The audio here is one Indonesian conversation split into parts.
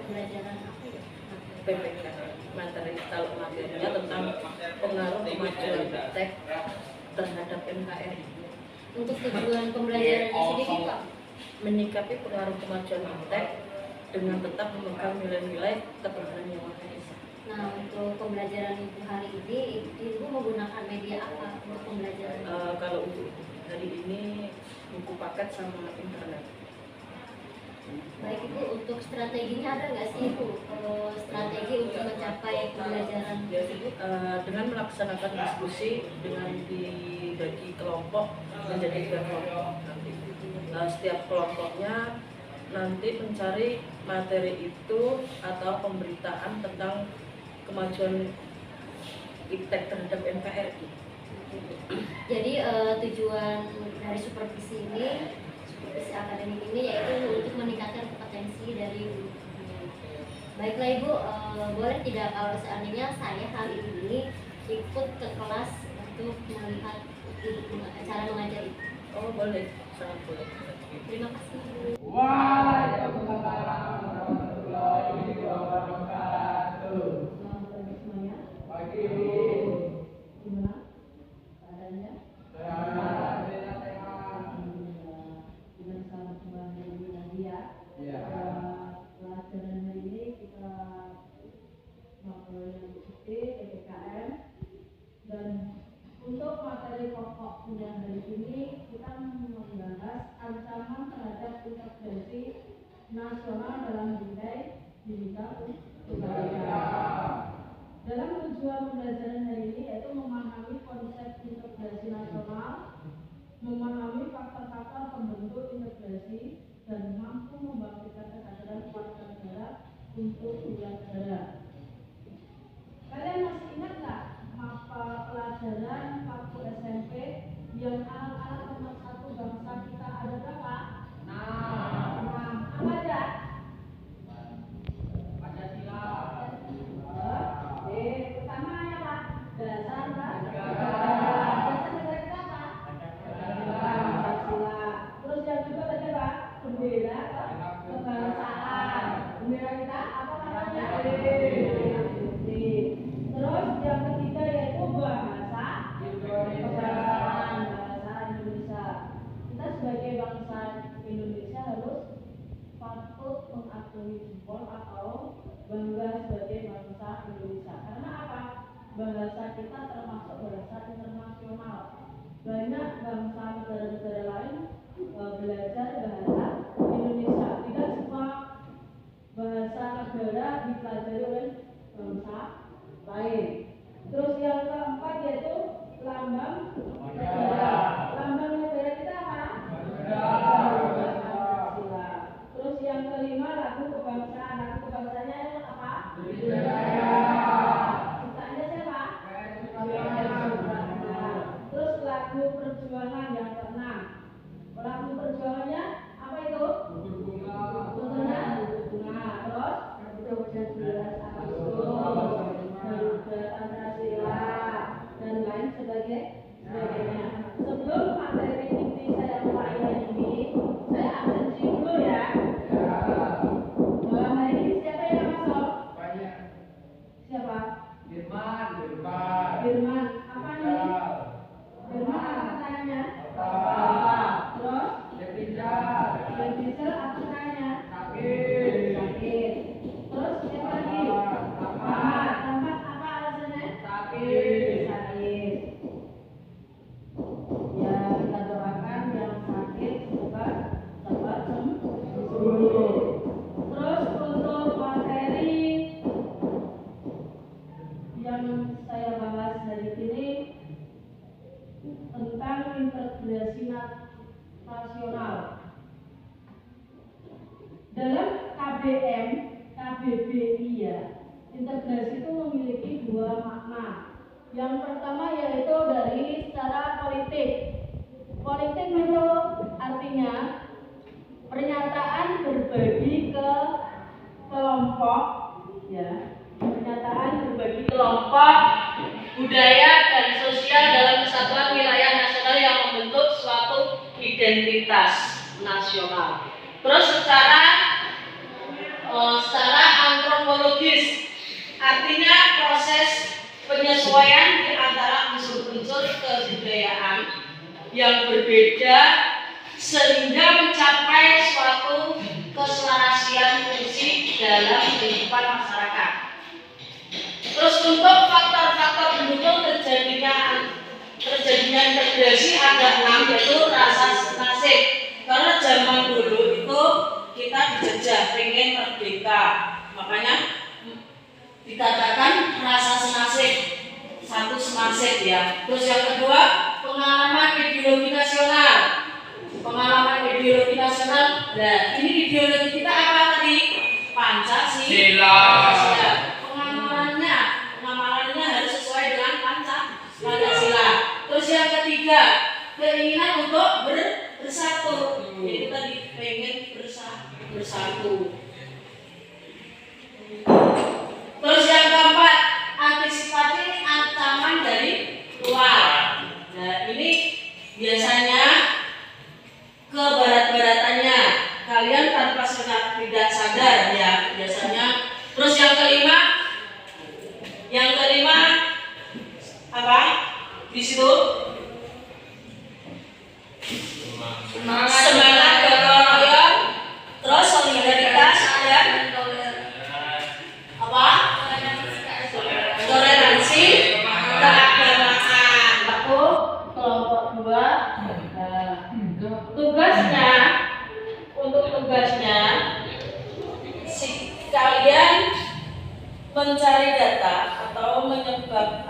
pembelajaran apa ya? PPK materi, kalau materinya tentang pengaruh kemajuan iptek terhadap NKRI. Untuk tujuan pembelajaran sendiri Pak? Menyikapi pengaruh kemajuan iptek dengan tetap memegang nilai-nilai ketuhanan yang Maha Esa. Nah, untuk pembelajaran Ibu hari ini, Ibu menggunakan media apa untuk pembelajaran? Kalau untuk hari ini buku paket sama internet. Baik Ibu, untuk strateginya ada nggak sih Ibu strategi untuk mencapai pembelajaran tersebut? Dengan melaksanakan diskusi dengan dibagi kelompok menjadi 3 kelompok nanti. Setiap kelompoknya nanti mencari materi itu atau pemberitaan tentang kemajuan iptek terhadap NKRI. Jadi tujuan dari supervisi akademik ini yaitu untuk meningkatkan kompetensi dari guru. Baiklah Ibu, boleh tidak kalau seandainya saya hari ini ikut ke kelas untuk melihat cara mengajar Ibu? Oh boleh, sangat boleh. Terima kasih Ibu. Waalaikumsalam warahmatullahi wabarakatuh. Selamat pagi semuanya. Pagi. Gimana keadaannya? Sehat. Dengan selamat kembali lagi ya. Iya. Pelajaran hari ini kita mengikuti PPKM, dan untuk materi pokok kuliah hari ini kita membahas ancaman terhadap integrasi nasional dalam bidang budaya. Dalam tujuan pembelajaran hari ini yaitu memahami konsep integrasi nasional, memahami faktor-faktor pembentuk integrasi, dan mampu membangkitkan kesadaran warga negara untuk bela negara. Kalian masih ingat nggak mata pelajaran waktu SMP yang anak-anak nomor 1 bangsa kita ada berapa? 6. Apa aja? Pancasila. Pertama apa? Dasar negara. Terus yang kedua tadi apa? Bendera kebangsaan. Bendera kita apa namanya? Terus yang ketiga yaitu bahasa kebangsaan, bahasa Indonesia. Kita sebagai bangsa Indonesia harus patut mengakui jempol atau bangga sebagai bangsa Indonesia. Karena apa? Bahasa kita termasuk bahasa internasional. Banyak bangsa negara-negara lain belajar bahasa Indonesia. Tidak semua bahasa negara dipelajari oleh bangsa lain. Terus yang keempat yaitu lambang negara. Lambang negara kita apa? Pancasila. Terus yang kelima lagu kebangsaan. Lagu kebangsaannya apa? Ciptaannya siapa? Terus lagu perjuangan yang keenam. Lagu perjuangannya apa itu? Bunga. Terus 17 Agustus, Garuda Pancasila, dan lain sebagainya. Sebelum materi inti saya mulai hari ini, saya absensi dulu ya. Malam hari ini siapa yang masuk? Banyak. Siapa? Firman. Firman. Apa nih? Firman apa katanya? Apa? Terus? Definisial. Apa katanya? Sakit. Terus siapa lagi? Tamat apa alasannya? Sakit. Ya, kita doakan yang sakit semoga cepat sembuh. Terus untuk materi yang saya bahas hari ini tentang integrasi nasional. Dalam KBM, KBBI ya, integrasi itu memiliki 2 makna. Yang pertama yaitu dari secara politik. Politik itu artinya pernyataan berbagi ke kelompok, ya, pernyataan berbagi kelompok, budaya dan sosial dalam kesatuan wilayah nasional yang membentuk suatu identitas nasional. Terus secara Artinya proses penyesuaian di antara unsur-unsur kebudayaan yang berbeda sehingga mencapai suatu keselarasian fungsi dalam kehidupan masyarakat. Terus untuk faktor-faktor pendukung terjadinya integrasi ada 6, yaitu rasa senasib. Karena zaman dulu itu kita dijajah, pengen merdeka, makanya dikatakan rasa senasib, satu senasib ya. Terus yang kedua, pengalaman ideologi nasional. Pengalaman ideologi nasional. Nah, ini ideologi kita apa tadi? Pancasila. Pengamalannya harus sesuai dengan Pancasila. Terus yang ketiga, keinginan untuk bersatu. Jadi tadi pengen bersatu. Terus yang keempat, antisipasi ancaman dari luar. Nah, ini biasanya kebarat-baratannya kalian tanpa tidak sadar ya biasanya. Terus yang kelima apa? Di situ semangat gotong royong, terus solidaritas dan apa? Toleransi keagamaan. Aku kelompok 2. Tugasnya kalian mencari data atau menyebab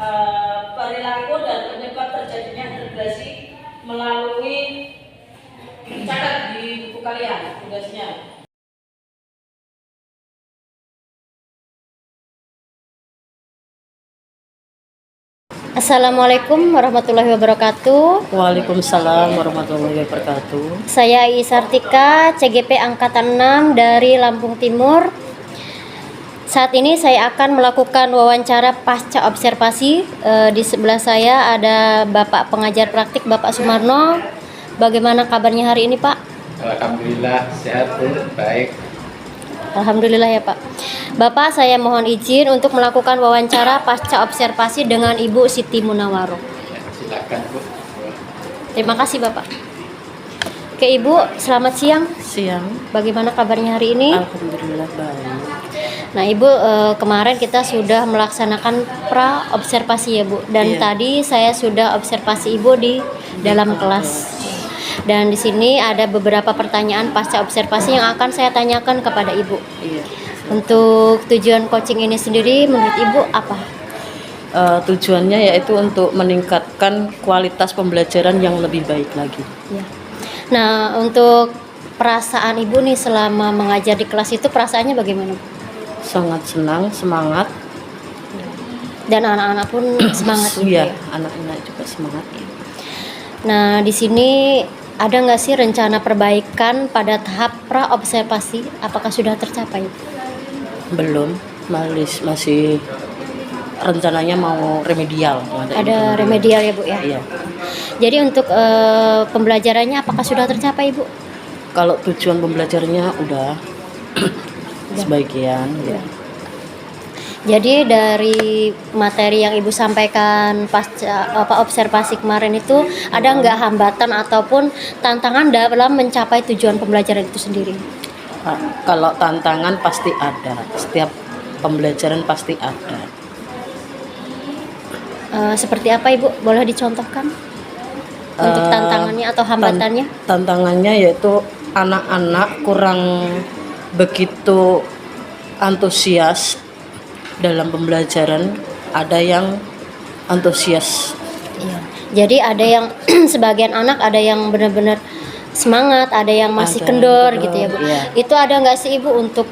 perilaku dan penyebab terjadinya integrasi melalui catat di buku kalian tugasnya. Assalamualaikum warahmatullahi wabarakatuh. Waalaikumsalam warahmatullahi wabarakatuh. Saya Isartika, CGP Angkatan 6 dari Lampung Timur. Saat ini saya akan melakukan wawancara pasca observasi. Di sebelah saya ada Bapak pengajar praktik, Bapak Sumarno. Bagaimana kabarnya hari ini, Pak? Alhamdulillah sehat, Bu. Baik. Alhamdulillah ya, Pak. Bapak, saya mohon izin untuk melakukan wawancara pasca observasi dengan Ibu Siti Munawaroh. Ya, silakan, Bu. Terima kasih, Bapak. Oke, Ibu, selamat siang. Siang. Bagaimana kabarnya hari ini? Alhamdulillah baik. Nah, Ibu, kemarin kita sudah melaksanakan pra observasi ya, Bu. Dan Iya. tadi saya sudah observasi Ibu di dalam kelas. Dan di sini ada beberapa pertanyaan pasca observasi yang akan saya tanyakan kepada Ibu. Iya. Untuk tujuan coaching ini sendiri menurut Ibu apa? Tujuannya yaitu untuk meningkatkan kualitas pembelajaran yang lebih baik lagi. Ya. Nah, untuk perasaan Ibu nih selama mengajar di kelas itu perasaannya bagaimana, Bu? Sangat senang, semangat. Dan anak-anak pun semangat gitu Iya, ya. anak-anak juga semangat. Nah, di sini ada nggak sih rencana perbaikan pada tahap pra observasi? Apakah sudah tercapai? Belum, masih rencananya mau remedial. Ada remedial ya, Bu ya. Iya. Jadi untuk pembelajarannya apakah sudah tercapai, Bu? Kalau tujuan pembelajarannya udah sebagian. Ya. Jadi dari materi yang Ibu sampaikan pasca observasi kemarin itu ada nggak hambatan ataupun tantangan dalam mencapai tujuan pembelajaran itu sendiri? Kalau tantangan pasti ada, setiap pembelajaran pasti ada. Seperti apa, Ibu? Boleh dicontohkan untuk tantangannya atau hambatannya? Tantangannya yaitu anak-anak kurang begitu antusias dalam pembelajaran, ada yang antusias. Iya. Jadi ada yang sebagian anak ada yang benar-benar semangat, ada yang masih Ada kendor yang gitu ya, Bu. iya. Itu ada nggak sih, Ibu, untuk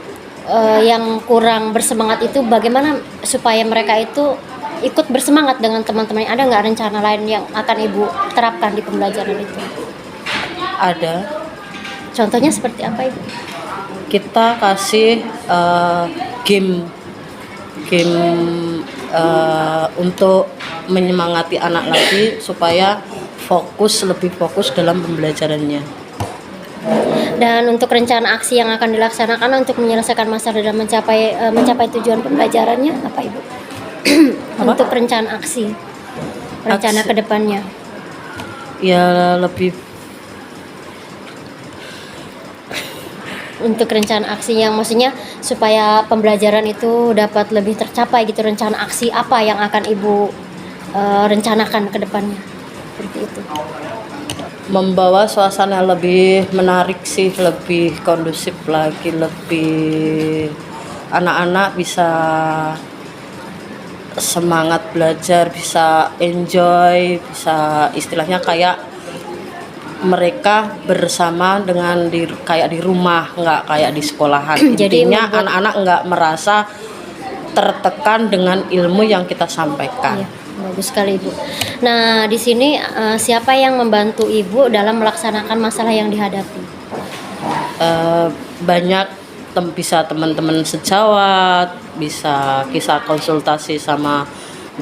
yang kurang bersemangat itu bagaimana supaya mereka itu ikut bersemangat dengan teman-temannya? Ada nggak rencana lain yang akan Ibu terapkan di pembelajaran itu? Ada. Contohnya seperti apa, Ibu? Kita kasih game untuk menyemangati anak lagi supaya lebih fokus dalam pembelajarannya. Dan untuk rencana aksi yang akan dilaksanakan untuk menyelesaikan masalah dan mencapai tujuan pembelajarannya apa Ibu? Untuk rencana aksi, rencana Aksi. kedepannya. Ya lebih Untuk rencana aksi yang maksudnya supaya pembelajaran itu dapat lebih tercapai gitu, rencana aksi apa yang akan Ibu rencanakan ke depannya? Seperti itu. membawa suasana lebih menarik sih, lebih kondusif lagi, lebih anak-anak bisa semangat belajar, bisa enjoy, bisa istilahnya kayak mereka bersama dengan kayak di rumah, nggak kayak di sekolahan. Jadi Intinya membuat- anak-anak nggak merasa tertekan dengan ilmu yang kita sampaikan. Iya, bagus sekali Ibu. Nah, di sini siapa yang membantu Ibu dalam melaksanakan masalah yang dihadapi? Banyak bisa teman-teman sejawat, bisa kisah konsultasi sama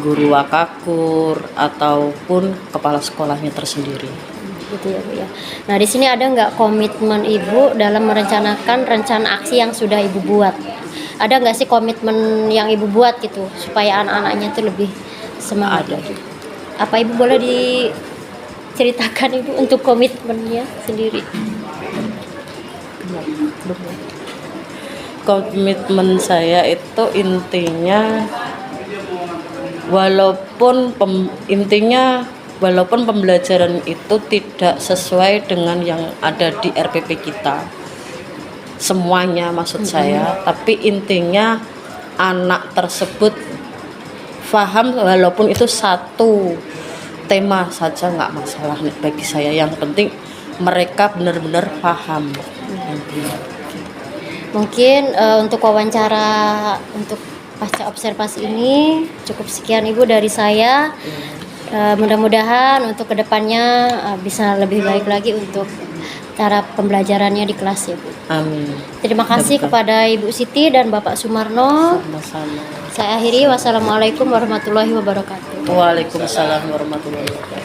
guru wakakur ataupun kepala sekolahnya tersendiri. Gitu ya Bu ya. Nah, di sini ada nggak komitmen Ibu dalam merencanakan rencana aksi yang sudah Ibu buat? Ada nggak sih komitmen yang Ibu buat gitu supaya anak-anaknya itu lebih semangat Ada. lagi? Apa Ibu boleh diceritakan Ibu untuk komitmennya sendiri? Komitmen saya itu intinya walaupun pembelajaran itu tidak sesuai dengan yang ada di RPP kita semuanya maksud saya, tapi intinya anak tersebut paham walaupun itu satu tema saja nggak masalah bagi saya, yang penting mereka benar-benar paham. Mungkin untuk wawancara untuk pasca observasi ini cukup sekian Ibu dari saya. Mudah-mudahan untuk kedepannya bisa lebih baik lagi untuk cara pembelajarannya di kelas ya Bu. Amin. Terima kasih kepada Ibu Siti dan Bapak Sumarno. Sama-sama. Saya akhiri, wassalamualaikum warahmatullahi wabarakatuh. Waalaikumsalam warahmatullahi wabarakatuh.